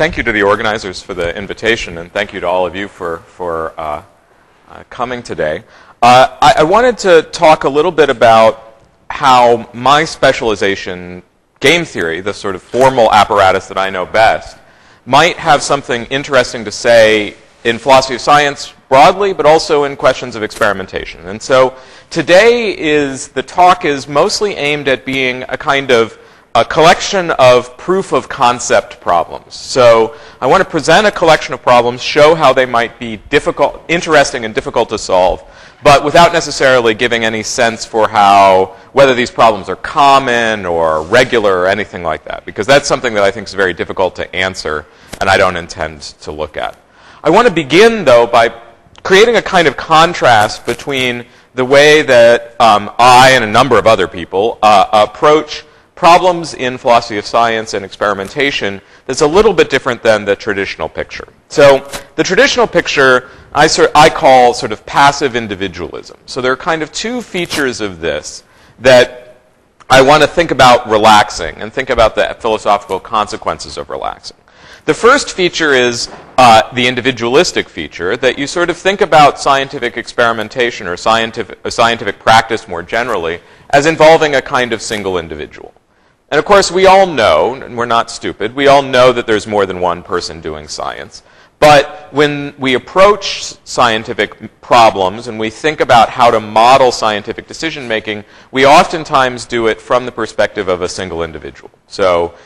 thank you to the organizers for the invitation, and thank you to all of you for coming today. I wanted to talk a little bit about how my specialization, game theory, the sort of formal apparatus that I know best, might have something interesting to say in philosophy of science broadly, but also in questions of experimentation. And so today the talk is mostly aimed at being a kind of a collection of proof of concept problems. So I want to present a collection of problems, show how they might be interesting and difficult to solve, but without necessarily giving any sense for whether these problems are common or regular or anything like that, because that's something that I think is very difficult to answer and I don't intend to look at. I want to begin, though, by creating a kind of contrast between the way that I and a number of other people approach problems in philosophy of science and experimentation that's a little bit different than the traditional picture. So the traditional picture I call sort of passive individualism. So there are kind of two features of this that I want to think about relaxing and think about the philosophical consequences of relaxing. The first feature is the individualistic feature, that you sort of think about scientific experimentation or scientific practice more generally as involving a kind of single individual. And of course, we all know, and we're not stupid, we all know that there's more than one person doing science. But when we approach scientific problems and we think about how to model scientific decision making, we oftentimes do it from the perspective of a single individual. So,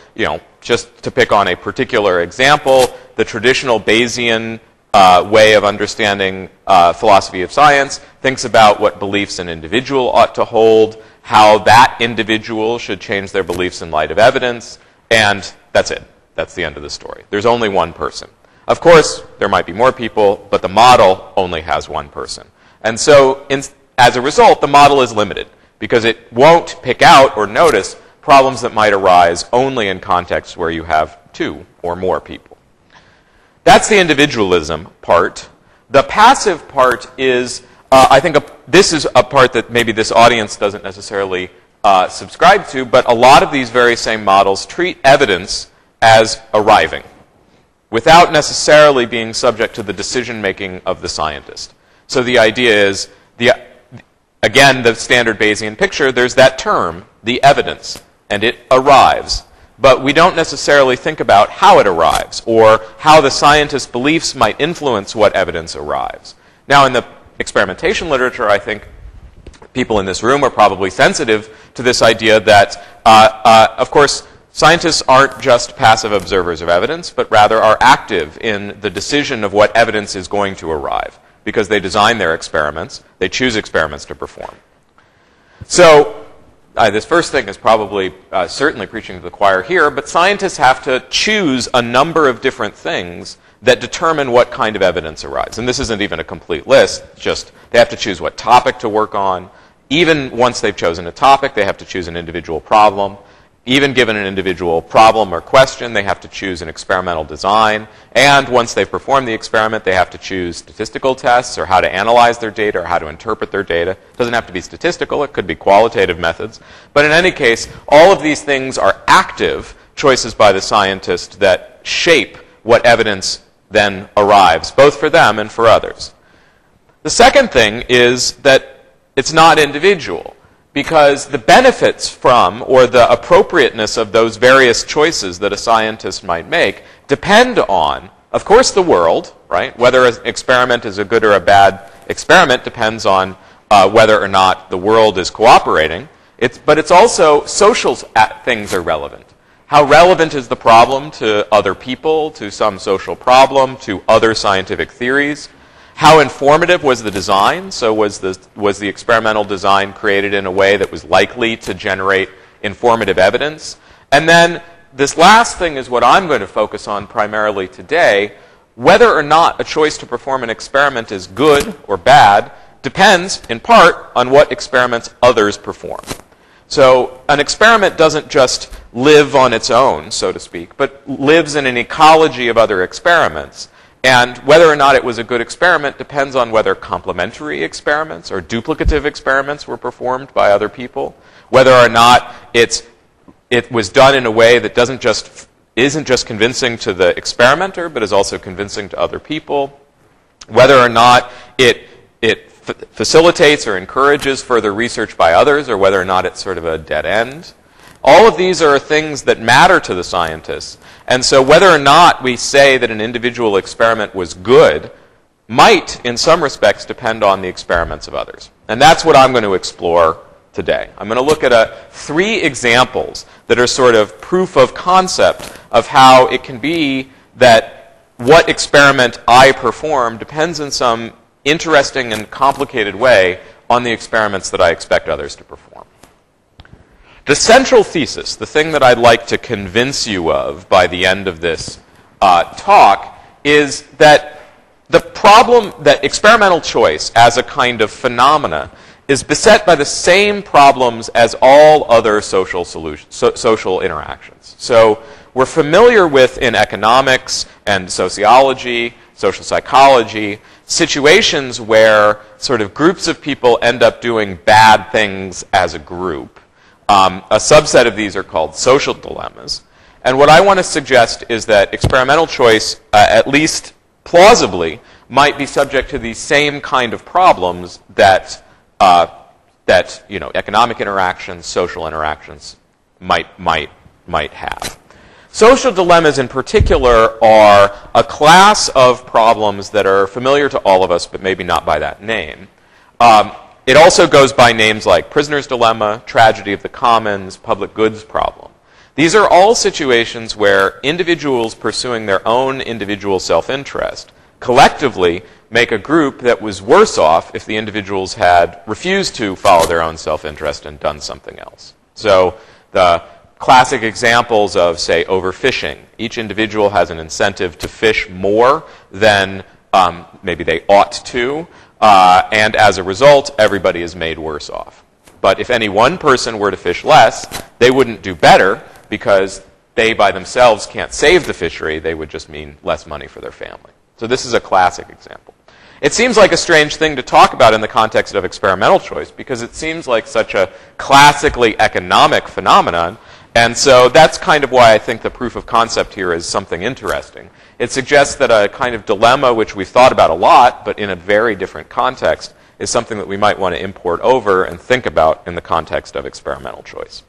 just to pick on a particular example, the traditional Bayesian way of understanding philosophy of science thinks about what beliefs an individual ought to hold, how that individual should change their beliefs in light of evidence, and that's it. That's the end of the story. There's only one person. Of course, there might be more people, but the model only has one person. And so, as a result, the model is limited, because it won't pick out or notice problems that might arise only in contexts where you have two or more people. That's the individualism part. The passive part is, I think this is a part that maybe this audience doesn't necessarily subscribe to, but a lot of these very same models treat evidence as arriving, without necessarily being subject to the decision-making of the scientist. So the idea is, again, the standard Bayesian picture, there's that term, the evidence, and it arrives. But we don't necessarily think about how it arrives, or how the scientist's beliefs might influence what evidence arrives. Now, in the experimentation literature, I think people in this room are probably sensitive to this idea that, of course, scientists aren't just passive observers of evidence, but rather are active in the decision of what evidence is going to arrive, because they design their experiments, they choose experiments to perform. So this first thing is probably certainly preaching to the choir here, but scientists have to choose a number of different things that determine what kind of evidence arrives. And this isn't even a complete list, just they have to choose what topic to work on. Even once they've chosen a topic, they have to choose an individual problem. Even given an individual problem or question, they have to choose an experimental design. And once they've performed the experiment, they have to choose statistical tests, or how to analyze their data, or how to interpret their data. It doesn't have to be statistical. It could be qualitative methods. But in any case, all of these things are active choices by the scientist that shape what evidence then arrives, both for them and for others. The second thing is that it's not individual, because the benefits from, or the appropriateness of those various choices that a scientist might make depend on, of course, the world, right? Whether an experiment is a good or a bad experiment depends on whether or not the world is cooperating. But it's also social things are relevant. How relevant is the problem to other people, to some social problem, to other scientific theories? How informative was the design? So was the experimental design created in a way that was likely to generate informative evidence? And then this last thing is what I'm going to focus on primarily today. Whether or not a choice to perform an experiment is good or bad depends, in part, on what experiments others perform. So an experiment doesn't just live on its own, so to speak, but lives in an ecology of other experiments. And whether or not it was a good experiment depends on whether complementary experiments or duplicative experiments were performed by other people, whether or not it was done in a way that doesn't just isn't just convincing to the experimenter, but is also convincing to other people, whether or not it facilitates or encourages further research by others, or whether or not it's sort of a dead end. All of these are things that matter to the scientists. And so whether or not we say that an individual experiment was good might, in some respects, depend on the experiments of others. And that's what I'm going to explore today. I'm going to look at 3 examples that are sort of proof of concept of how it can be that what experiment I perform depends in some interesting and complicated way on the experiments that I expect others to perform. The central thesis, the thing that I'd like to convince you of by the end of this talk, is that the problem that experimental choice as a kind of phenomena is beset by the same problems as all other social interactions. So we're familiar with, in economics and sociology, social psychology, situations where sort of groups of people end up doing bad things as a group. A subset of these are called social dilemmas. And what I want to suggest is that experimental choice, at least plausibly, might be subject to these same kind of problems that economic interactions, social interactions might have. Social dilemmas in particular are a class of problems that are familiar to all of us, but maybe not by that name. It also goes by names like prisoner's dilemma, tragedy of the commons, public goods problem. These are all situations where individuals pursuing their own individual self-interest collectively make a group that was worse off if the individuals had refused to follow their own self-interest and done something else. So the classic examples of, say, overfishing. Each individual has an incentive to fish more than maybe they ought to, and as a result, everybody is made worse off. But if any one person were to fish less, they wouldn't do better because they by themselves can't save the fishery. They would just mean less money for their family. So this is a classic example. It seems like a strange thing to talk about in the context of experimental choice because it seems like such a classically economic phenomenon. And so that's kind of why I think the proof of concept here is something interesting. It suggests that a kind of dilemma which we've thought about a lot, but in a very different context, is something that we might want to import over and think about in the context of experimental choice.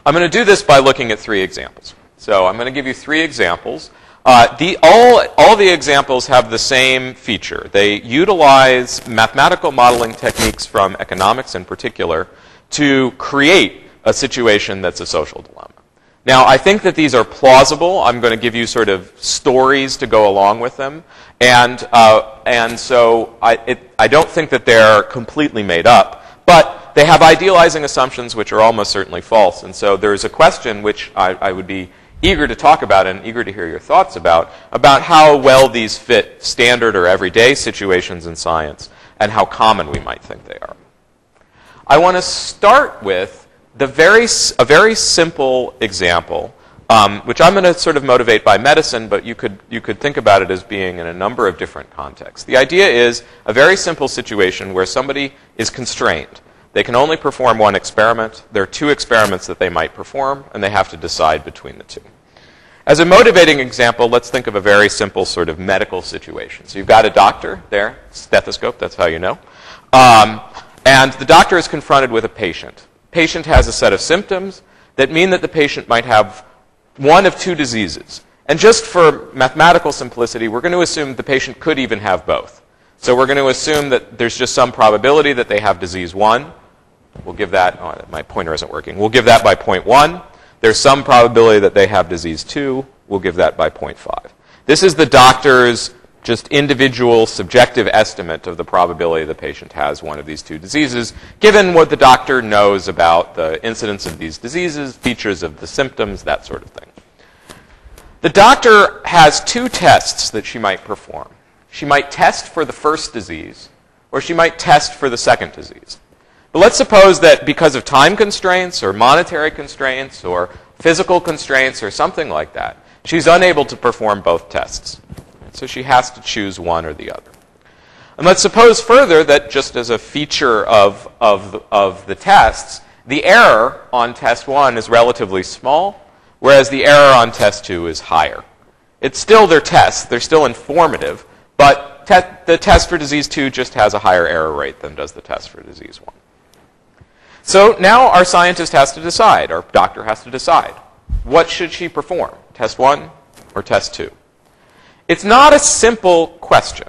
I'm going to do this by looking at 3 examples. So I'm going to give you 3 examples. All the examples have the same feature. They utilize mathematical modeling techniques from economics in particular to create a situation that's a social dilemma. Now, I think that these are plausible. I'm going to give you sort of stories to go along with them. And so I don't think that they're completely made up. But they have idealizing assumptions which are almost certainly false. And so there's a question which I would be eager to talk about and eager to hear your thoughts about how well these fit standard or everyday situations in science and how common we might think they are. I want to start with a very simple example, which I'm going to sort of motivate by medicine, but you could think about it as being in a number of different contexts. The idea is a very simple situation where somebody is constrained. They can only perform one experiment. There are 2 experiments that they might perform, and they have to decide between the 2. As a motivating example, let's think of a very simple sort of medical situation. So you've got a doctor there, stethoscope, that's how you know. And the doctor is confronted with a patient. Patient has a set of symptoms that mean that the patient might have one of 2 diseases. And just for mathematical simplicity, we're going to assume the patient could even have both. So we're going to assume that there's just some probability that they have disease 1. We'll give that, my pointer isn't working. We'll give that by 0.1. There's some probability that they have disease 2. We'll give that by 0.5. This is the doctor's just individual subjective estimate of the probability the patient has one of these 2 diseases, given what the doctor knows about the incidence of these diseases, features of the symptoms, that sort of thing. The doctor has 2 tests that she might perform. She might test for the first disease, or she might test for the second disease. But let's suppose that because of time constraints, or monetary constraints, or physical constraints, or something like that, she's unable to perform both tests. So she has to choose one or the other. And let's suppose further that just as a feature of the tests, the error on test 1 is relatively small, whereas the error on test 2 is higher. It's still their tests. They're still informative, but the test for disease 2 just has a higher error rate than does the test for disease 1. So now our scientist has to decide, our doctor has to decide, what should she perform, test 1 or test 2? It's not a simple question,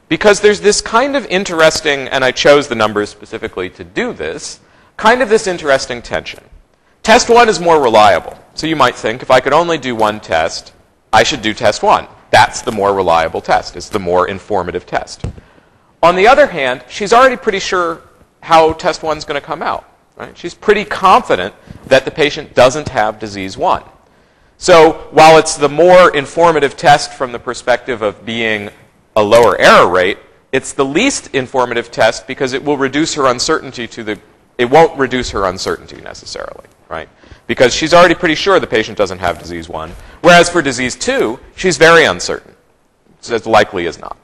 because there's this kind of interesting, and I chose the numbers specifically to do this, kind of this interesting tension. Test 1 is more reliable. So you might think, if I could only do one test, I should do test 1. That's the more reliable test. It's the more informative test. On the other hand, she's already pretty sure how test 1 is going to come out. Right? She's pretty confident that the patient doesn't have disease 1. So while it's the more informative test from the perspective of being a lower error rate, it's the least informative test because it will reduce her uncertainty it won't reduce her uncertainty necessarily, right? Because she's already pretty sure the patient doesn't have disease 1. Whereas for disease 2, she's very uncertain. It's as likely as not.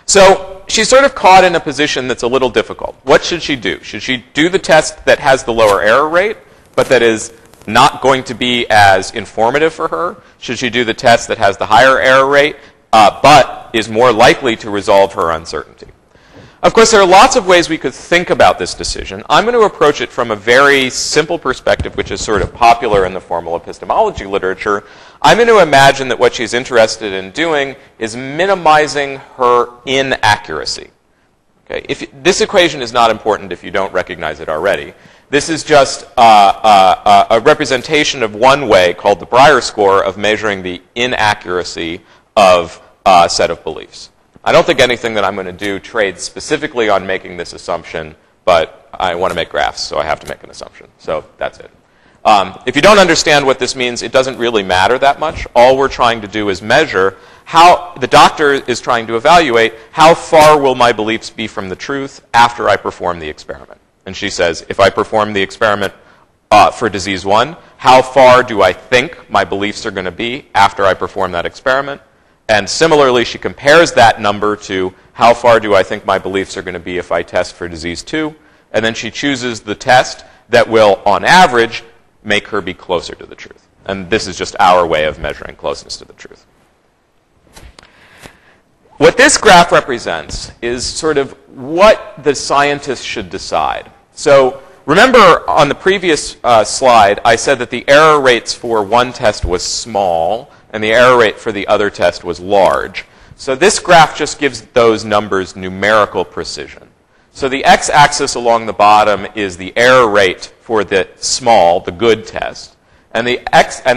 So she's sort of caught in a position that's a little difficult. What should she do? Should she do the test that has the lower error rate, but that is not going to be as informative for her? Should she do the test that has the higher error rate, but is more likely to resolve her uncertainty? Of course, there are lots of ways we could think about this decision. I'm going to approach it from a very simple perspective, which is sort of popular in the formal epistemology literature. I'm going to imagine that what she's interested in doing is minimizing her inaccuracy. Okay? This equation is not important if you don't recognize it already. This is just a representation of one way, called the Breyer score, of measuring the inaccuracy of a set of beliefs. I don't think anything that I'm going to do trades specifically on making this assumption, but I want to make graphs, so I have to make an assumption. So that's it. If you don't understand what this means, it doesn't really matter that much. All we're trying to do is measure how the doctor is trying to evaluate how far will my beliefs be from the truth after I perform the experiment. And she says, if I perform the experiment for disease 1, how far do I think my beliefs are going to be after I perform that experiment? And similarly, she compares that number to how far do I think my beliefs are going to be if I test for disease 2. And then she chooses the test that will, on average, make her be closer to the truth. And this is just our way of measuring closeness to the truth. What this graph represents is sort of what the scientist should decide. So remember on the previous slide, I said that the error rates for one test was small, and the error rate for the other test was large. So this graph just gives those numbers numerical precision. So the x-axis along the bottom is the error rate for the small, the good test. And the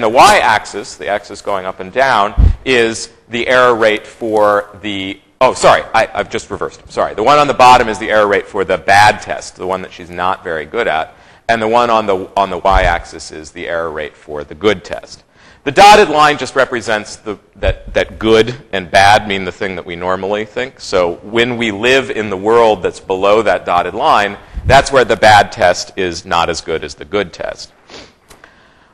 y-axis, the axis going up and down, is the error rate for the, oh, sorry, I've just reversed it. Sorry. The one on the bottom is the error rate for the bad test, the one that she's not very good at. And the one on the y-axis is the error rate for the good test. The dotted line just represents that good and bad mean the thing that we normally think. So when we live in the world that's below that dotted line, that's where the bad test is not as good as the good test.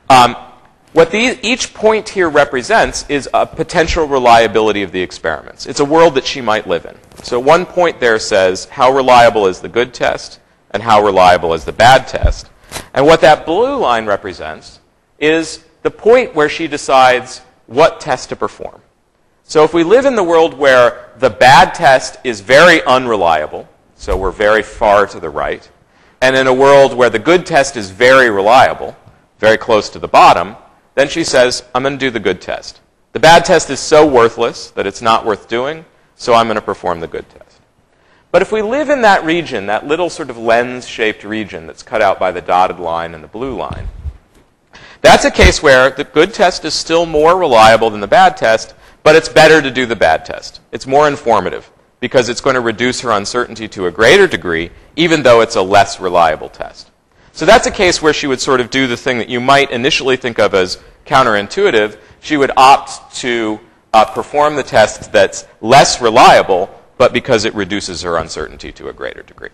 What each point here represents is a potential reliability of the experiments. It's a world that she might live in. So one point there says, how reliable is the good test and how reliable is the bad test? And what that blue line represents is the point where she decides what test to perform. So if we live in the world where the bad test is very unreliable, so we're very far to the right, and in a world where the good test is very reliable, very close to the bottom, then she says, I'm going to do the good test. The bad test is so worthless that it's not worth doing, so I'm going to perform the good test. But if we live in that region, that little sort of lens-shaped region that's cut out by the dotted line and the blue line, that's a case where the good test is still more reliable than the bad test, but it's better to do the bad test. It's more informative because it's going to reduce her uncertainty to a greater degree, even though it's a less reliable test. So that's a case where she would sort of do the thing that you might initially think of as counterintuitive. She would opt to perform the test that's less reliable, but because it reduces her uncertainty to a greater degree.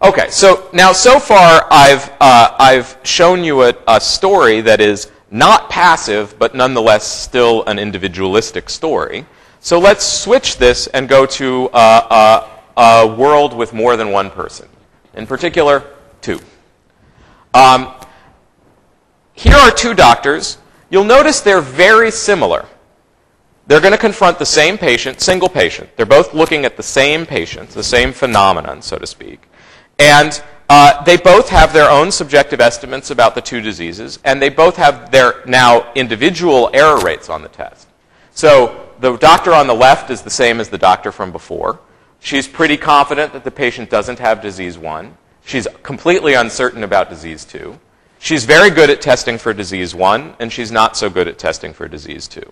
Okay, so now so far I've shown you a story that is not passive, but nonetheless still an individualistic story. So let's switch this and go to a world with more than one person. In particular, two. here are two doctors. You'll notice they're very similar. They're going to confront the same patient, single patient. They're both looking at the same patient, the same phenomenon, so to speak. And they both have their own subjective estimates about the two diseases, and they both have their now individual error rates on the test. So the doctor on the left is the same as the doctor from before. She's pretty confident that the patient doesn't have disease 1. She's completely uncertain about disease 2. She's very good at testing for disease 1, and she's not so good at testing for disease 2.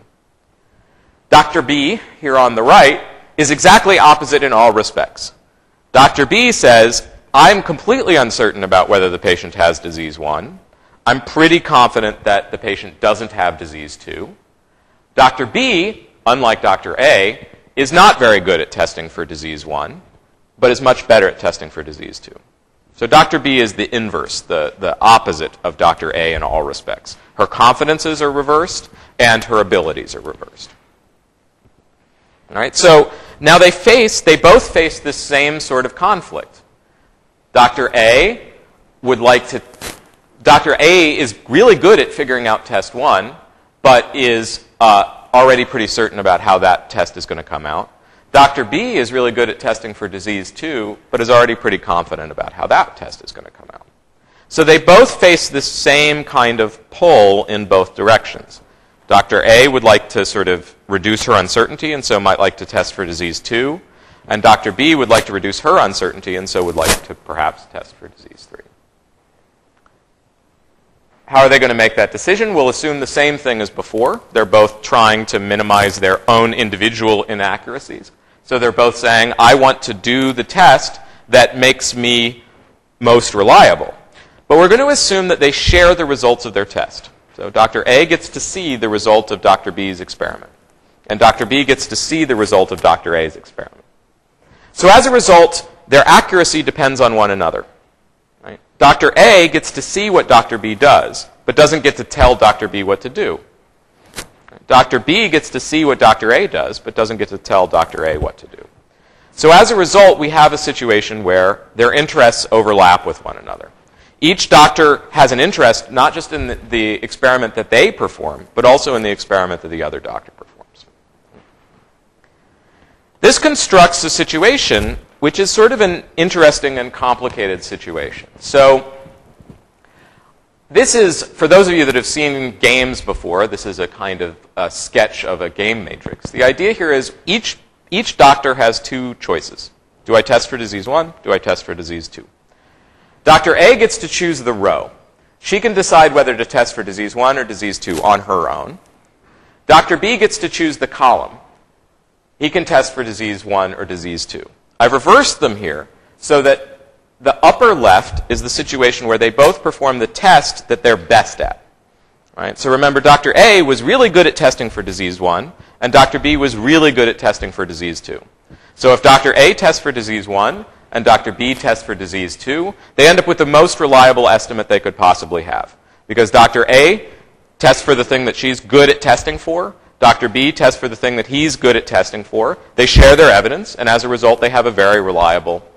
Dr. B, here on the right, is exactly opposite in all respects. Dr. B says, I'm completely uncertain about whether the patient has disease 1. I'm pretty confident that the patient doesn't have disease 2. Dr. B, unlike Dr. A, is not very good at testing for disease 1, but is much better at testing for disease 2. So Dr. B is the inverse, the opposite of Dr. A in all respects. Her confidences are reversed, and her abilities are reversed. All right, so now they both face this same sort of conflict. Dr. A is really good at figuring out test 1, but is already pretty certain about how that test is going to come out. Dr. B is really good at testing for disease 2, but is already pretty confident about how that test is going to come out. So they both face this same kind of pull in both directions. Dr. A would like to sort of reduce her uncertainty, and so might like to test for disease 2. And Dr. B would like to reduce her uncertainty, and so would like to perhaps test for disease 3. How are they going to make that decision? We'll assume the same thing as before. They're both trying to minimize their own individual inaccuracies. So they're both saying, I want to do the test that makes me most reliable. But we're going to assume that they share the results of their test. So Dr. A gets to see the result of Dr. B's experiment. And Dr. B gets to see the result of Dr. A's experiment. So as a result, their accuracy depends on one another. Right? Dr. A gets to see what Dr. B does, but doesn't get to tell Dr. B what to do. Dr. B gets to see what Dr. A does, but doesn't get to tell Dr. A what to do. So as a result, we have a situation where their interests overlap with one another. Each doctor has an interest not just in the experiment that they perform, but also in the experiment that the other doctor performs. This constructs a situation which is sort of an interesting and complicated situation. So this is, for those of you that have seen games before, this is a kind of a sketch of a game matrix. The idea here is each doctor has two choices. Do I test for disease 1? Do I test for disease 2? Dr. A gets to choose the row. She can decide whether to test for disease 1 or disease 2 on her own. Dr. B gets to choose the column. He can test for disease 1 or disease 2. I've reversed them here so that the upper left is the situation where they both perform the test that they're best at. Right? So remember, Dr. A was really good at testing for disease 1, and Dr. B was really good at testing for disease 2. So if Dr. A tests for disease 1 and Dr. B tests for disease 2, they end up with the most reliable estimate they could possibly have. Because Dr. A tests for the thing that she's good at testing for, Dr. B tests for the thing that he's good at testing for. They share their evidence, and as a result, they have a very reliable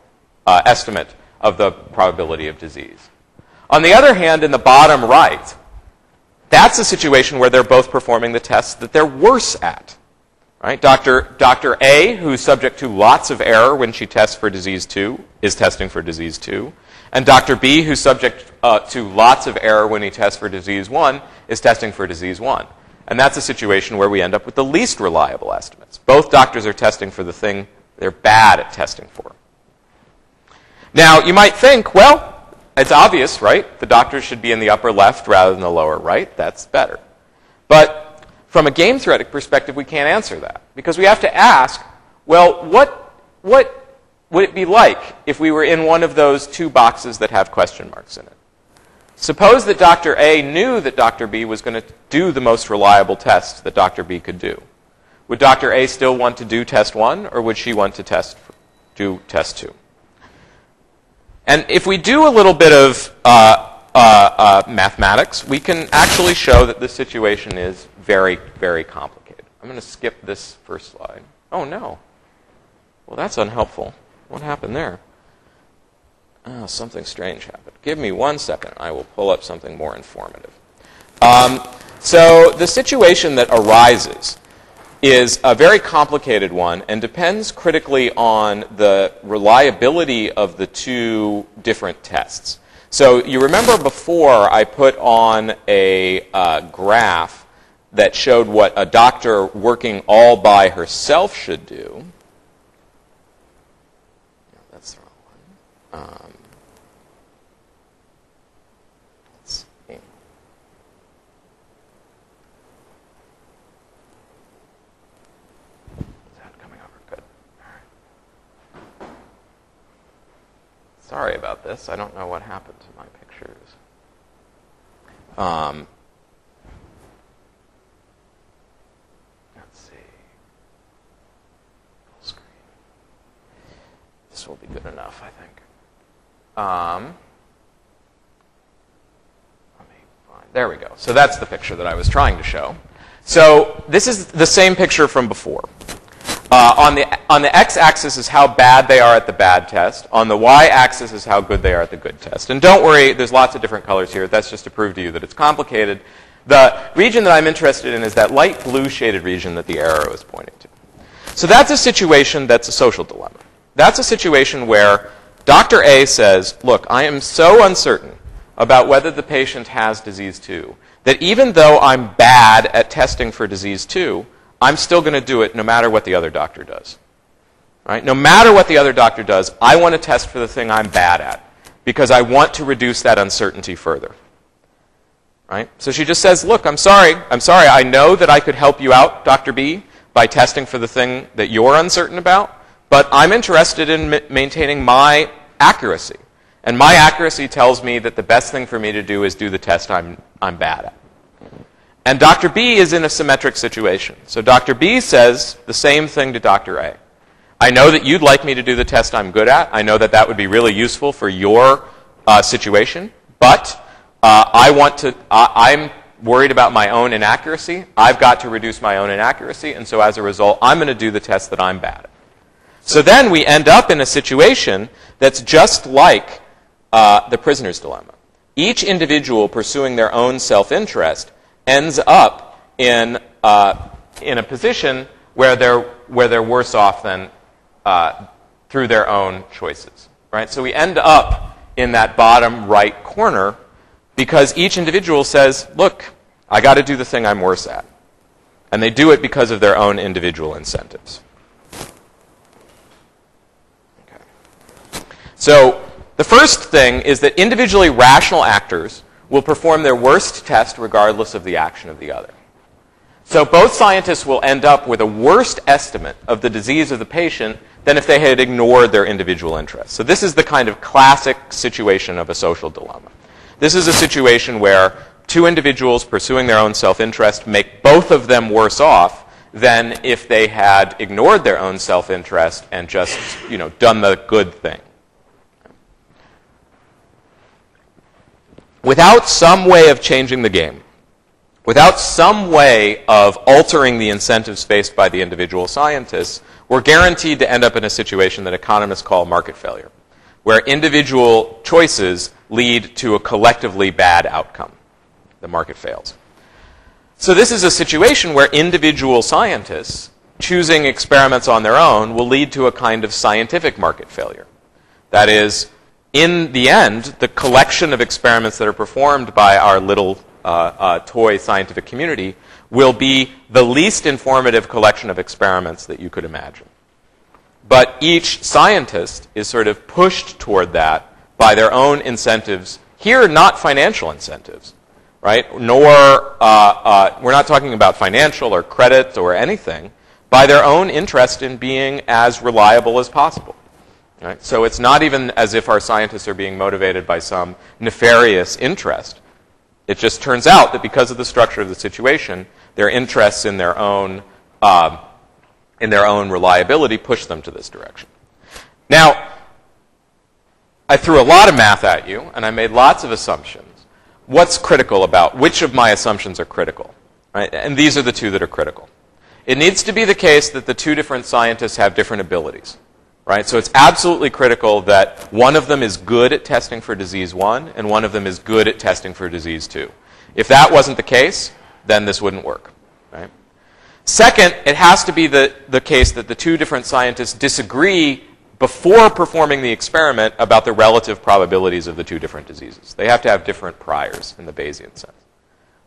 estimate of the probability of disease. On the other hand, in the bottom right, that's a situation where they're both performing the tests that they're worse at. Right? Dr. A, who's subject to lots of error when she tests for disease 2, is testing for disease 2. And Dr. B, who's subject to lots of error when he tests for disease 1, is testing for disease 1. And that's a situation where we end up with the least reliable estimates. Both doctors are testing for the thing they're bad at testing for. Now, you might think, well, it's obvious, right? The doctors should be in the upper left rather than the lower right. That's better. But from a game theoretic perspective, we can't answer that. Because we have to ask, well, what would it be like if we were in one of those two boxes that have question marks in it? Suppose that Dr. A knew that Dr. B was going to do the most reliable test that Dr. B could do. Would Dr. A still want to do test 1, or would she want to do test 2? And if we do a little bit of mathematics, we can actually show that this situation is very, very complicated. I'm going to skip this first slide. Oh, no. Well, that's unhelpful. What happened there? Oh, something strange happened. Give me 1 second. I will pull up something more informative. So the situation that arises is a very complicated one and depends critically on the reliability of the two different tests. So you remember before I put on a graph that showed what a doctor working all by herself should do. That's the wrong one. Let's see. Is that coming over? Good. All right. Sorry about this. I don't know what happened to my pictures. Let's see. Full screen. This will be good enough, I think. Let me find. There we go. So that's the picture that I was trying to show. So this is the same picture from before. On the x-axis is how bad they are at the bad test. On the y-axis is how good they are at the good test. And don't worry, there's lots of different colors here. That's just to prove to you that it's complicated. The region that I'm interested in is that light blue shaded region that the arrow is pointing to. So that's a situation that's a social dilemma. That's a situation where Dr. A says, look, I am so uncertain about whether the patient has disease 2 that even though I'm bad at testing for disease 2, I'm still going to do it no matter what the other doctor does. Right? No matter what the other doctor does, I want to test for the thing I'm bad at because I want to reduce that uncertainty further. Right? So she just says, look, I'm sorry. I know that I could help you out, Dr. B, by testing for the thing that you're uncertain about, but I'm interested in maintaining my accuracy. And my accuracy tells me that the best thing for me to do is do the test I'm bad at. And Dr. B is in a symmetric situation. So Dr. B says the same thing to Dr. A. I know that you'd like me to do the test I'm good at. I know that that would be really useful for your situation. But I'm worried about my own inaccuracy. I've got to reduce my own inaccuracy. And so as a result, I'm going to do the test that I'm bad at. So then we end up in a situation that's just like the prisoner's dilemma. Each individual pursuing their own self-interest ends up in a position where they're worse off than through their own choices, right? So we end up in that bottom right corner because each individual says, look, I got to do the thing I'm worse at. And they do it because of their own individual incentives. Okay. So the first thing is that individually rational actors will perform their worst test regardless of the action of the other. So both scientists will end up with a worse estimate of the disease of the patient than if they had ignored their individual interests. So this is the kind of classic situation of a social dilemma. This is a situation where two individuals pursuing their own self-interest make both of them worse off than if they had ignored their own self-interest and just, done the good thing. Without some way of changing the game, without some way of altering the incentives faced by the individual scientists, we're guaranteed to end up in a situation that economists call market failure, where individual choices lead to a collectively bad outcome. The market fails. So this is a situation where individual scientists choosing experiments on their own will lead to a kind of scientific market failure. That is, in the end, the collection of experiments that are performed by our little toy scientific community will be the least informative collection of experiments that you could imagine. But each scientist is sort of pushed toward that by their own incentives. Here, not financial incentives, right? Nor, we're not talking about financial or credit or anything, by their own interest in being as reliable as possible. Right? So it's not even as if our scientists are being motivated by some nefarious interest. It just turns out that because of the structure of the situation, their interests in their own reliability push them to this direction. Now, I threw a lot of math at you, and I made lots of assumptions. What's critical about which of my assumptions are critical? Right? And these are the two that are critical. It needs to be the case that the two different scientists have different abilities. Right? So it's absolutely critical that one of them is good at testing for disease 1 and one of them is good at testing for disease 2. If that wasn't the case, then this wouldn't work. Right? Second, it has to be the case that the two different scientists disagree before performing the experiment about the relative probabilities of the two different diseases. They have to have different priors in the Bayesian sense.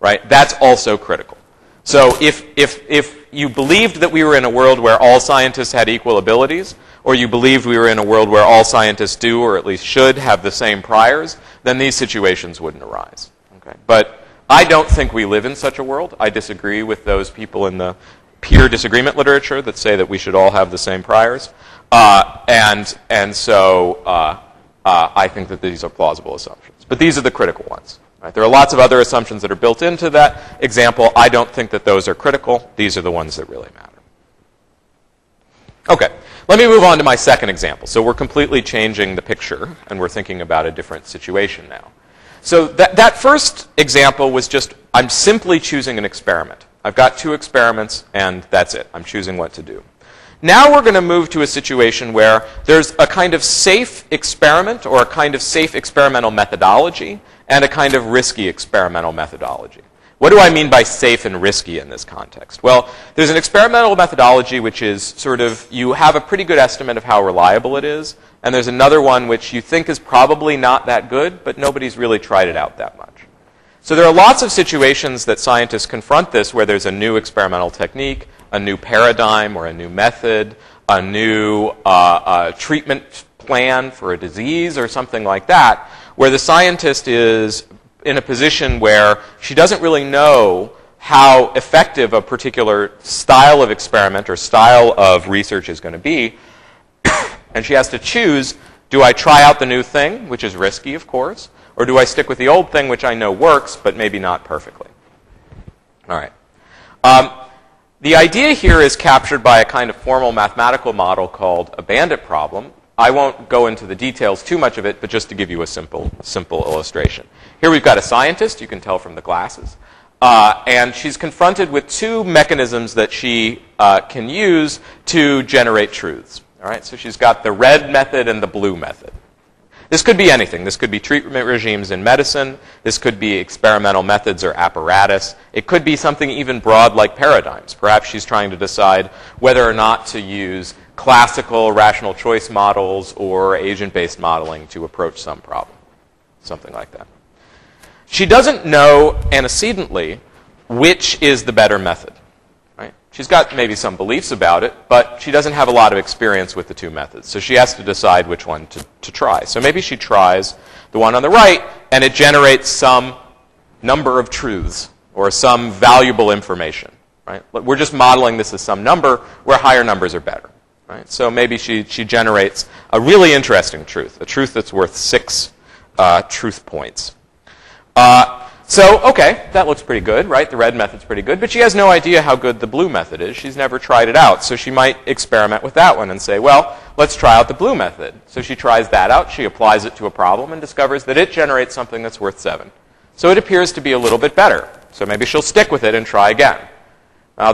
Right? That's also critical. So if you believed that we were in a world where all scientists had equal abilities, or you believed we were in a world where all scientists do, or at least should, have the same priors, then these situations wouldn't arise. Okay? But I don't think we live in such a world. I disagree with those people in the peer disagreement literature that say that we should all have the same priors. And so I think that these are plausible assumptions. But these are the critical ones. Right? There are lots of other assumptions that are built into that example. I don't think that those are critical. These are the ones that really matter. Okay, let me move on to my second example. So we're completely changing the picture, and we're thinking about a different situation now. So that first example was just, I'm simply choosing an experiment. I've got two experiments, and that's it. I'm choosing what to do. Now we're going to move to a situation where there's a kind of safe experiment, or a kind of safe experimental methodology, and a kind of risky experimental methodology. What do I mean by safe and risky in this context? Well, there's an experimental methodology which is sort of, you have a pretty good estimate of how reliable it is, and there's another one which you think is probably not that good, but nobody's really tried it out that much. So there are lots of situations that scientists confront this where there's a new experimental technique, a new paradigm or a new method, a new treatment plan for a disease or something like that, where the scientist is in a position where she doesn't really know how effective a particular style of experiment or style of research is going to be. And she has to choose, do I try out the new thing, which is risky, of course, or do I stick with the old thing, which I know works, but maybe not perfectly? All right. The idea here is captured by a kind of formal mathematical model called a Bandit Problem. I won't go into the details too much of it, but just to give you a simple illustration. Here we've got a scientist, you can tell from the glasses, and she's confronted with two mechanisms that she can use to generate truths. All right, so she's got the red method and the blue method. This could be anything. This could be treatment regimes in medicine. This could be experimental methods or apparatus. It could be something even broad like paradigms. Perhaps she's trying to decide whether or not to use classical rational choice models or agent-based modeling to approach some problem. Something like that. She doesn't know antecedently which is the better method. Right? She's got maybe some beliefs about it, but she doesn't have a lot of experience with the two methods. So she has to decide which one to try. So maybe she tries the one on the right, and it generates some number of truths or some valuable information. Right? We're just modeling this as some number where higher numbers are better. Right? So maybe she generates a really interesting truth, a truth that's worth 6 truth points. So, okay, that looks pretty good, right? The red method's pretty good, but she has no idea how good the blue method is. She's never tried it out. So she might experiment with that one and say, well, let's try out the blue method. So she tries that out, she applies it to a problem and discovers that it generates something that's worth 7. So it appears to be a little bit better. So maybe she'll stick with it and try again.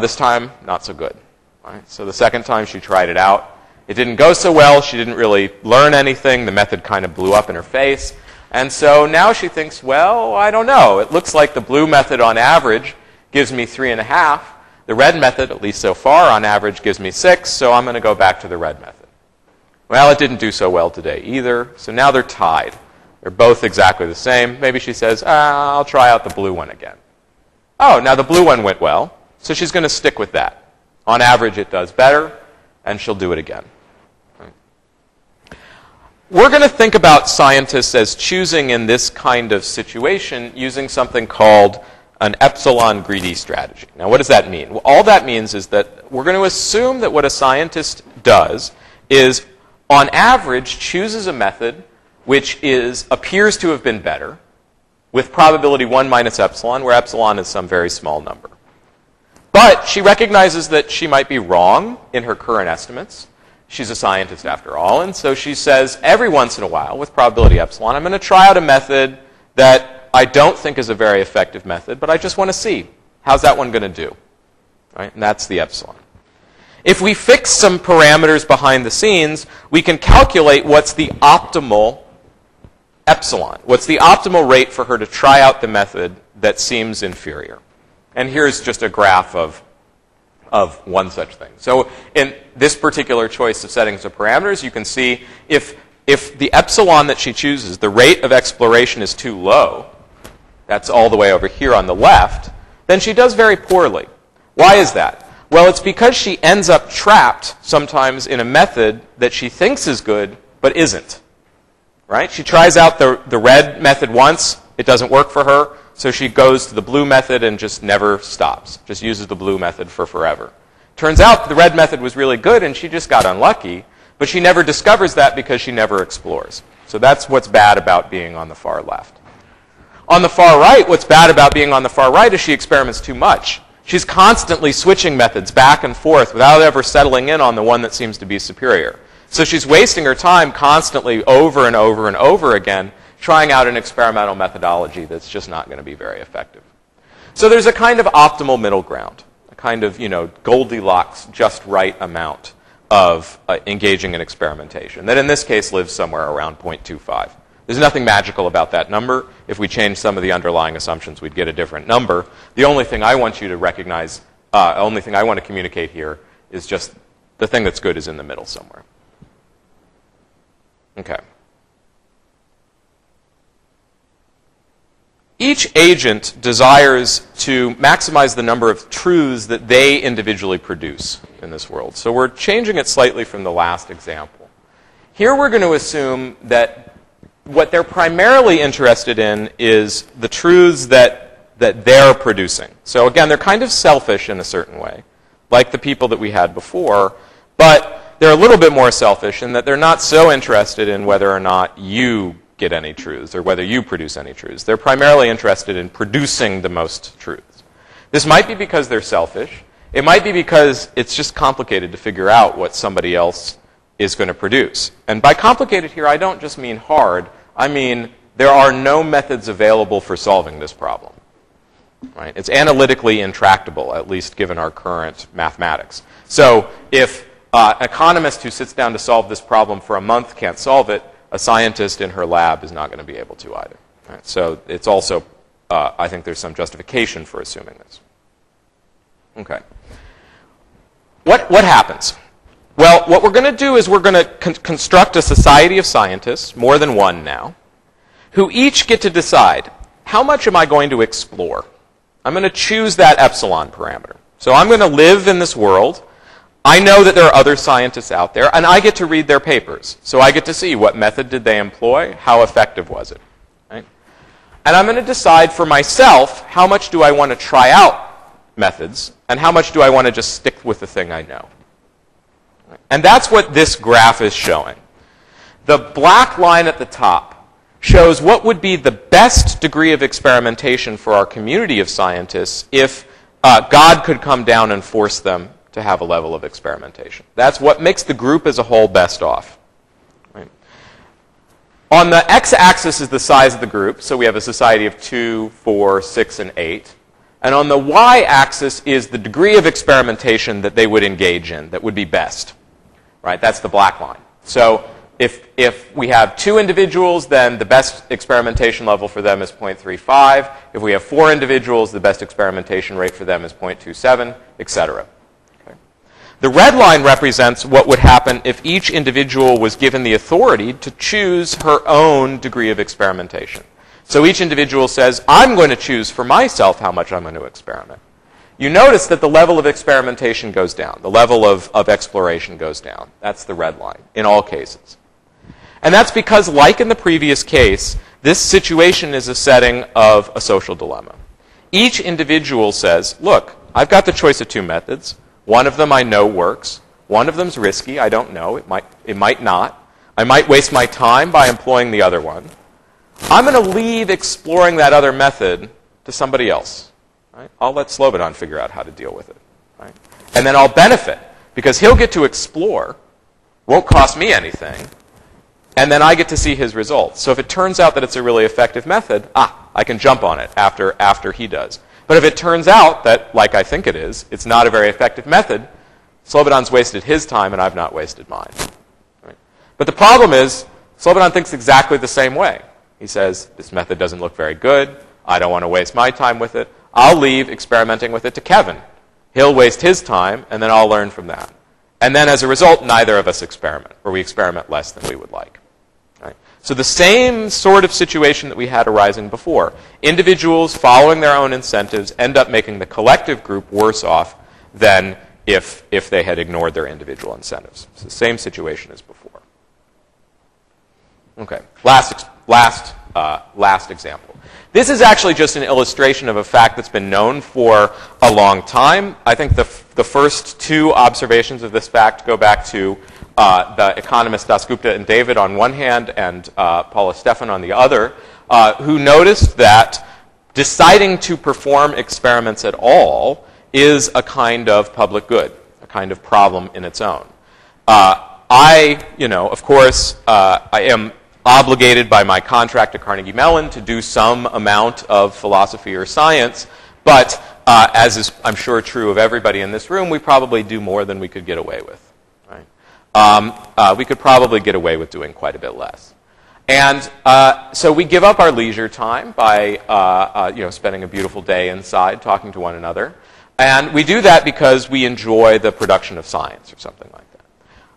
This time, not so good. Right? So the second time she tried it out, it didn't go so well. She didn't really learn anything. The method kind of blew up in her face. And so now she thinks, well, I don't know. It looks like the blue method on average gives me 3.5. The red method, at least so far, on average gives me 6, so I'm going to go back to the red method. Well, it didn't do so well today either, so now they're tied. They're both exactly the same. Maybe she says, I'll try out the blue one again. Oh, now the blue one went well, so she's going to stick with that. On average, it does better, and she'll do it again. We're going to think about scientists as choosing in this kind of situation using something called an epsilon greedy strategy. Now, what does that mean? Well, all that means is that we're going to assume that what a scientist does is, on average, chooses a method which appears to have been better with probability 1 minus epsilon, where epsilon is some very small number. But she recognizes that she might be wrong in her current estimates. She's a scientist after all, and so she says, every once in a while, with probability epsilon, I'm going to try out a method that I don't think is a very effective method, but I just want to see, how's that one going to do? Right? And that's the epsilon. If we fix some parameters behind the scenes, we can calculate what's the optimal epsilon. What's the optimal rate for her to try out the method that seems inferior. And here's just a graph of one such thing. So in this particular choice of settings of parameters, you can see if the epsilon that she chooses, the rate of exploration is too low, that's all the way over here on the left, then she does very poorly. Why is that? Well, it's because she ends up trapped sometimes in a method that she thinks is good, but isn't. Right? She tries out the red method once, it doesn't work for her, so she goes to the blue method and just never stops, just uses the blue method for forever. Turns out the red method was really good and she just got unlucky, but she never discovers that because she never explores. So that's what's bad about being on the far left. On the far right, what's bad about being on the far right is she experiments too much. She's constantly switching methods back and forth without ever settling in on the one that seems to be superior. So she's wasting her time constantly over and over and over again trying out an experimental methodology that's just not going to be very effective. So there's a kind of optimal middle ground, a kind of, Goldilocks, just right amount of engaging in experimentation that in this case lives somewhere around 0.25. There's nothing magical about that number. If we change some of the underlying assumptions, we'd get a different number. The only thing I want you to recognize, only thing I want to communicate here is just the thing that's good is in the middle somewhere. Okay. Each agent desires to maximize the number of truths that they individually produce in this world. So we're changing it slightly from the last example. Here we're going to assume that what they're primarily interested in is the truths that they're producing. So again, they're kind of selfish in a certain way, like the people that we had before, but they're a little bit more selfish in that they're not so interested in whether or not you get any truths or whether you produce any truths. They're primarily interested in producing the most truths. This might be because they're selfish. It might be because it's just complicated to figure out what somebody else is going to produce. And by complicated here, I don't just mean hard. I mean there are no methods available for solving this problem. Right? It's analytically intractable, at least given our current mathematics. So if an economist who sits down to solve this problem for a month can't solve it, a scientist in her lab is not going to be able to either. Right? So it's also, I think there's some justification for assuming this. Okay. What happens? Well, what we're going to do is we're going to construct a society of scientists, more than one now, who each get to decide, how much am I going to explore? I'm going to choose that epsilon parameter. So I'm going to live in this world. I know that there are other scientists out there, and I get to read their papers. So I get to see what method did they employ, how effective was it. Right? And I'm going to decide for myself, how much do I want to try out methods, and how much do I want to just stick with the thing I know. And that's what this graph is showing. The black line at the top shows what would be the best degree of experimentation for our community of scientists if God could come down and force them to have a level of experimentation. That's what makes the group as a whole best off. Right? On the x-axis is the size of the group. So we have a society of 2, 4, 6, and 8. And on the y-axis is the degree of experimentation that they would engage in that would be best. Right? That's the black line. So if we have 2 individuals, then the best experimentation level for them is 0.35. If we have 4 individuals, the best experimentation rate for them is 0.27, etc. Okay. The red line represents what would happen if each individual was given the authority to choose her own degree of experimentation. So each individual says, I'm going to choose for myself how much I'm going to experiment. You notice that the level of experimentation goes down. The level of exploration goes down. That's the red line in all cases. And that's because, like in the previous case, this situation is a setting of a social dilemma. Each individual says, look, I've got the choice of 2 methods. One of them I know works. One of them's risky. I don't know. It might not. I might waste my time by employing the other one. I'm going to leave exploring that other method to somebody else. Right? I'll let Slobodan figure out how to deal with it. Right? And then I'll benefit, because he'll get to explore, won't cost me anything, and then I get to see his results. So if it turns out that it's a really effective method, I can jump on it after he does. But if it turns out that, like I think it is, it's not a very effective method, Slobodan's wasted his time and I've not wasted mine. Right? But the problem is, Slobodan thinks exactly the same way. He says, this method doesn't look very good. I don't want to waste my time with it. I'll leave experimenting with it to Kevin. He'll waste his time, and then I'll learn from that. And then as a result, neither of us experiment, or we experiment less than we would like. Right? So the same sort of situation that we had arising before. Individuals following their own incentives end up making the collective group worse off than if they had ignored their individual incentives. It's the same situation as before. Okay, last example. This is actually just an illustration of a fact that's been known for a long time. I think the first two observations of this fact go back to the economists Dasgupta and David on one hand and Paula Stefan on the other, who noticed that deciding to perform experiments at all is a kind of public good, a kind of problem in its own. Of course, I am obligated by my contract to Carnegie Mellon to do some amount of philosophy or science, but as is, I'm sure, true of everybody in this room, we probably do more than we could get away with. Right? We could probably get away with doing quite a bit less. And so we give up our leisure time by spending a beautiful day inside talking to one another. And we do that because we enjoy the production of science or something like that.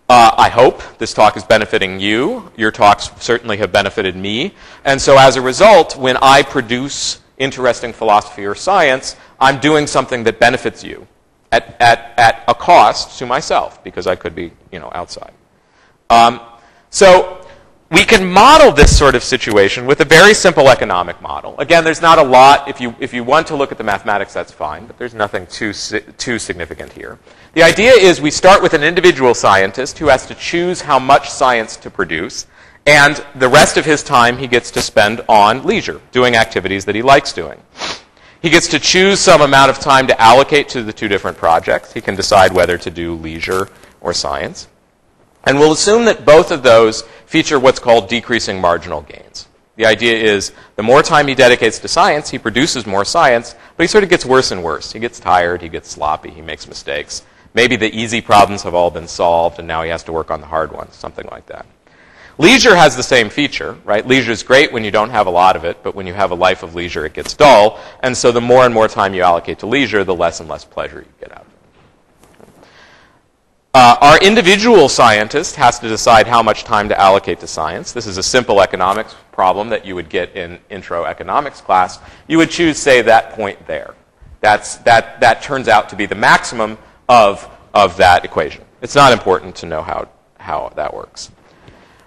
I hope this talk is benefiting you. Your talks certainly have benefited me. And so as a result, when I produce interesting philosophy or science, I'm doing something that benefits you at a cost to myself, because I could be outside. So we can model this sort of situation with a very simple economic model. Again, there's not a lot. If you want to look at the mathematics, that's fine, but there's nothing too significant here. The idea is we start with an individual scientist who has to choose how much science to produce, and the rest of his time he gets to spend on leisure, doing activities that he likes doing. He gets to choose some amount of time to allocate to the two different projects. He can decide whether to do leisure or science. And we'll assume that both of those feature what's called decreasing marginal gains. The idea is the more time he dedicates to science, he produces more science, but he sort of gets worse and worse. He gets tired, he gets sloppy, he makes mistakes. Maybe the easy problems have all been solved, and now he has to work on the hard ones, something like that. Leisure has the same feature, right? Leisure is great when you don't have a lot of it, but when you have a life of leisure, it gets dull. And so the more and more time you allocate to leisure, the less and less pleasure you get out of it. Our individual scientist has to decide how much time to allocate to science. This is a simple economics problem that you would get in intro economics class. You would choose, say, that point there. That turns out to be the maximum of that equation. It's not important to know how that works.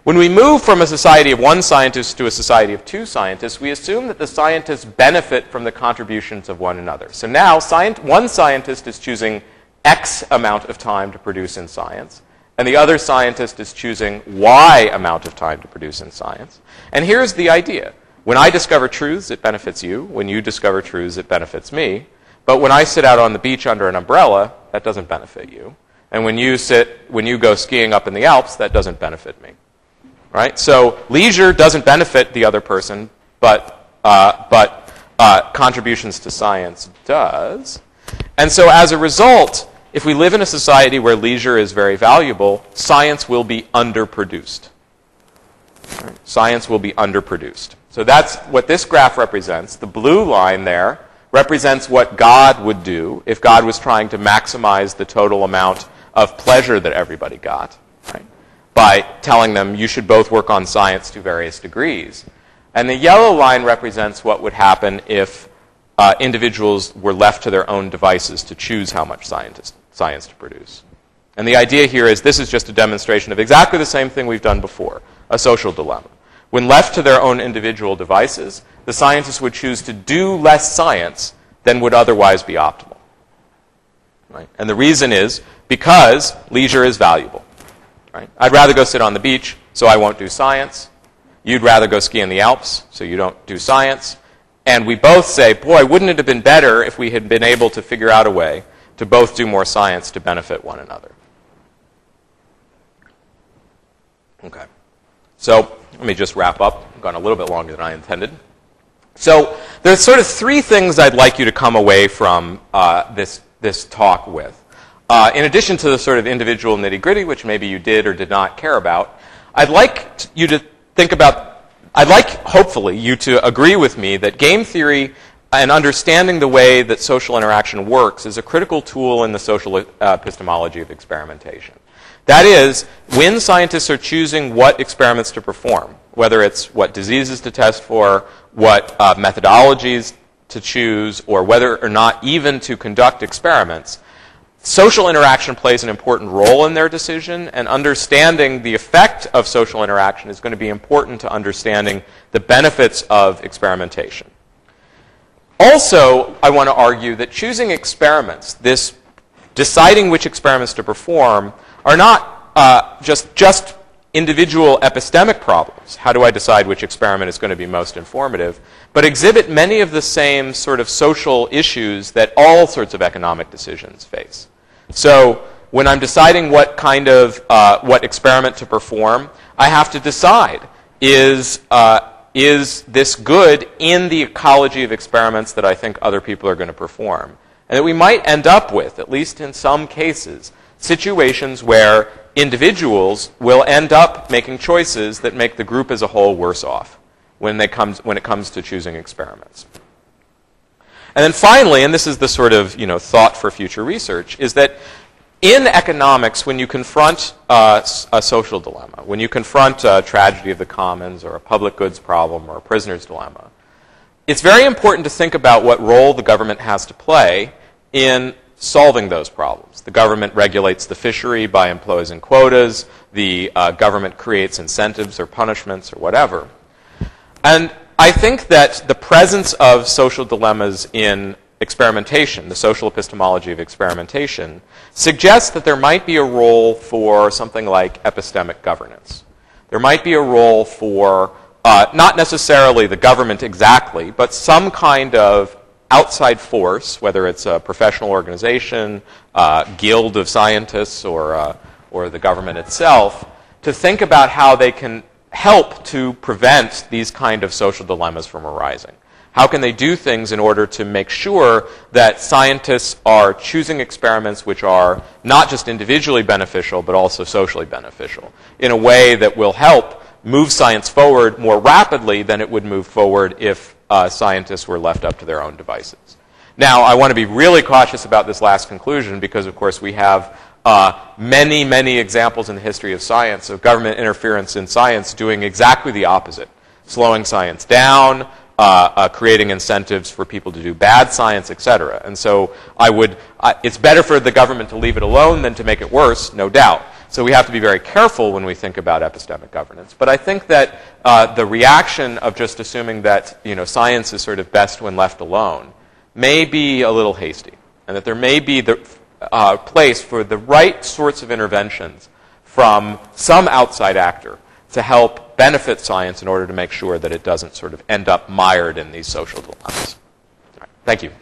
When we move from a society of one scientist to a society of two scientists, we assume that the scientists benefit from the contributions of one another. So now one scientist is choosing X amount of time to produce in science, and the other scientist is choosing Y amount of time to produce in science. And here's the idea. When I discover truths, it benefits you. When you discover truths, it benefits me. But when I sit out on the beach under an umbrella, that doesn't benefit you. And when you go skiing up in the Alps, that doesn't benefit me. Right? So leisure doesn't benefit the other person, but contributions to science does. And so as a result, if we live in a society where leisure is very valuable, science will be underproduced. Right? Science will be underproduced. So that's what this graph represents. The blue line there represents what God would do if God was trying to maximize the total amount of pleasure that everybody got, right? By telling them you should both work on science to various degrees. And the yellow line represents what would happen if individuals were left to their own devices to choose how much science to produce. And the idea here is this is just a demonstration of exactly the same thing we've done before, a social dilemma. When left to their own individual devices, the scientists would choose to do less science than would otherwise be optimal. Right? And the reason is because leisure is valuable. Right? I'd rather go sit on the beach, so I won't do science. You'd rather go ski in the Alps, so you don't do science. And we both say, boy, wouldn't it have been better if we had been able to figure out a way to both do more science to benefit one another. Okay. So let me just wrap up. I've gone a little bit longer than I intended. So there's sort of three things I'd like you to come away from this talk with. In addition to the sort of individual nitty-gritty, which maybe you did or did not care about, I'd like you to think about I'd like, hopefully, you to agree with me that game theory and understanding the way that social interaction works is a critical tool in the social epistemology of experimentation. That is, when scientists are choosing what experiments to perform, whether it's what diseases to test for, what methodologies to choose, or whether or not even to conduct experiments, social interaction plays an important role in their decision, and understanding the effect of social interaction is going to be important to understanding the benefits of experimentation. Also, I want to argue that choosing experiments, this deciding which experiments to perform, are not just individual epistemic problems. How do I decide which experiment is going to be most informative? But exhibit many of the same sort of social issues that all sorts of economic decisions face. So when I'm deciding what kind of what experiment to perform, I have to decide, is this good in the ecology of experiments that I think other people are going to perform? And that we might end up with, at least in some cases, situations where individuals will end up making choices that make the group as a whole worse off when it comes to choosing experiments. And then finally, and this is the sort of thought for future research, is that in economics, when you confront a social dilemma, when you confront a tragedy of the commons or a public goods problem or a prisoner's dilemma, it's very important to think about what role the government has to play in solving those problems. The government regulates the fishery by imposing quotas. The government creates incentives or punishments or whatever. And I think that the presence of social dilemmas in experimentation, the social epistemology of experimentation, suggests that there might be a role for something like epistemic governance. There might be a role for not necessarily the government exactly, but some kind of outside force, whether it's a professional organization, guild of scientists, or the government itself, to think about how they can help to prevent these kind of social dilemmas from arising. How can they do things in order to make sure that scientists are choosing experiments which are not just individually beneficial, but also socially beneficial, in a way that will help move science forward more rapidly than it would move forward if scientists were left up to their own devices. Now, I want to be really cautious about this last conclusion because, of course, we have many, many examples in the history of science of government interference in science doing exactly the opposite, slowing science down, creating incentives for people to do bad science, etc. And so it's better for the government to leave it alone than to make it worse, no doubt. So we have to be very careful when we think about epistemic governance. But I think that the reaction of just assuming that science is sort of best when left alone may be a little hasty, and that there may be the place for the right sorts of interventions from some outside actor to help benefit science in order to make sure that it doesn't sort of end up mired in these social dilemmas. All right. Thank you.